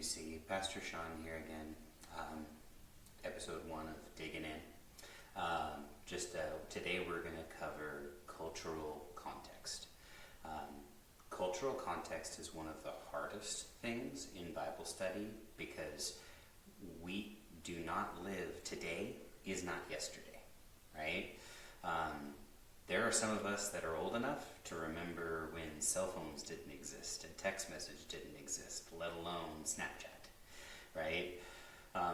see. Pastor Sean here again, episode 1 of Diggin. Today we're going to cover cultural context. Cultural context is one of the hardest things in Bible study because we do not live today is not yesterday, right? There are some of us that are old enough to remember when cell phones didn't exist and text message didn't exist, let alone Snapchat, right?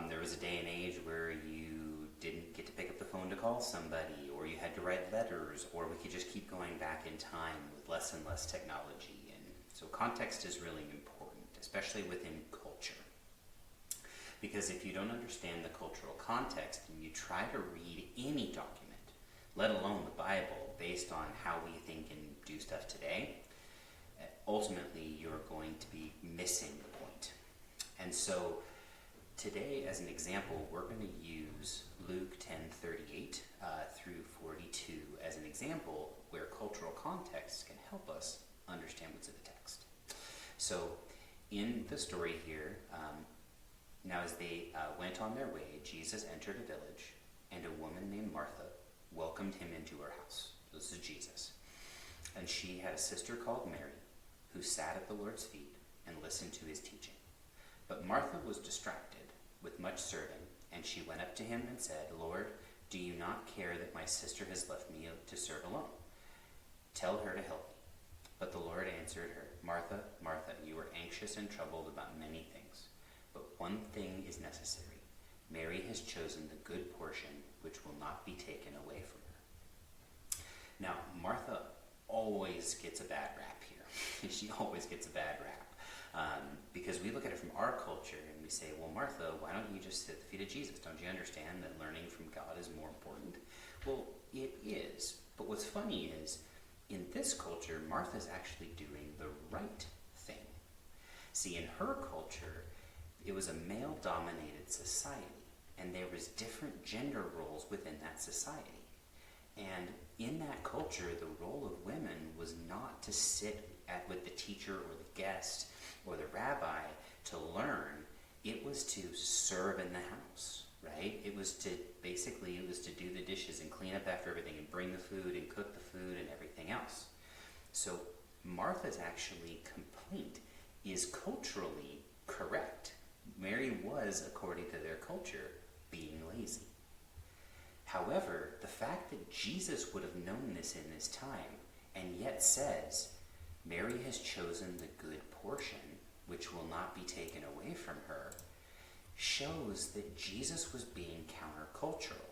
There was a day and age where you didn't get to pick up the phone to call somebody, or you had to write letters, or we could just keep going back in time with less and less technology. And so context is really important, especially within culture. Because if you don't understand the cultural context and you try to read any document, let alone the Bible, based on how we think and do stuff today, ultimately you're going to be missing the point. And so today, as an example, we're going to use Luke 10:38 through 42 as an example where cultural context can help us understand what's in the text. So in the story here, now as they went on their way, Jesus entered a village, and a woman named Martha welcomed him into her house. This is Jesus. And she had a sister called Mary, who sat at the Lord's feet and listened to his teaching. But Martha was distracted with much serving, and she went up to him and said, "Lord, do you not care that my sister has left me to serve alone? Tell her to help me." But the Lord answered her, "Martha, Martha, you are anxious and troubled about many things, but one thing is necessary. Mary has chosen the good portion, which will not be taken away from her." Now, Martha always gets a bad rap here. She always gets a bad rap. Because we look at it from our culture and we say, well, Martha, why don't you just sit at the feet of Jesus? Don't you understand that learning from God is more important? Well, it is. But what's funny is, in this culture, Martha's actually doing the right thing. See, in her culture, it was a male-dominated society, and there was different gender roles within that society. And in that culture, the role of women was not to sit with the teacher or the guest or the rabbi to learn. It was to serve in the house, right? It was to do the dishes and clean up after everything and bring the food and cook the food and everything else. So Martha's actually complaint is culturally correct. Mary was, according to their culture, being lazy. However, the fact that Jesus would have known this in this time and yet says, Mary has chosen the good portion, which will not be taken away from her, shows that Jesus was being countercultural.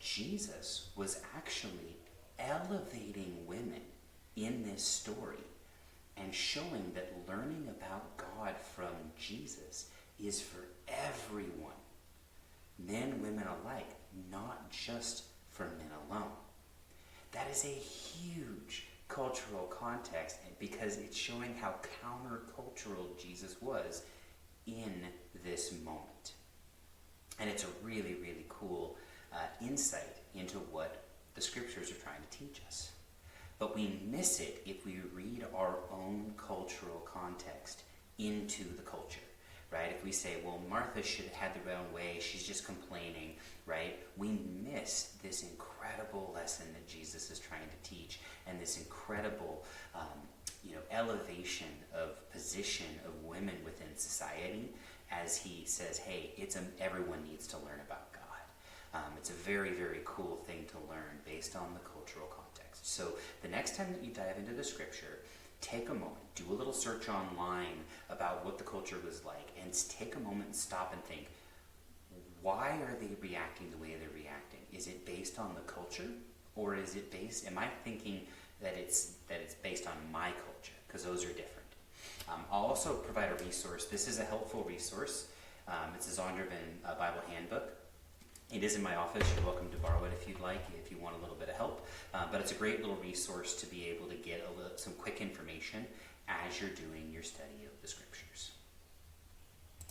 Jesus was actually elevating women in this story and showing that learning about God from Jesus is for everyone, men, women alike, not just for men alone. That is a huge cultural context because it's showing how countercultural Jesus was in this moment. And it's a really, really cool insight into what the scriptures are trying to teach us. But we miss it if we read our own cultural context into the culture, right? If we say, well, Martha should have had their own way, she's just complaining, right? We miss this incredible lesson that Jesus is trying to teach and this incredible elevation of position of women within society as he says, hey, everyone needs to learn about God. It's a very, very cool thing to learn based on the cultural context. So the next time that you dive into the scripture, take a moment, do a little search online about what the culture was like, and take a moment and stop and think, why are they reacting the way they're reacting? Is it based on the culture, or am I thinking that it's based on my culture? Because those are different. I'll also provide a resource. This is a helpful resource. It's a Zondervan Bible Handbook. It is in my office. You're welcome to borrow it if you'd like, if you want a little bit of help. But it's a great little resource to be able to get some quick information as you're doing your study of the scriptures.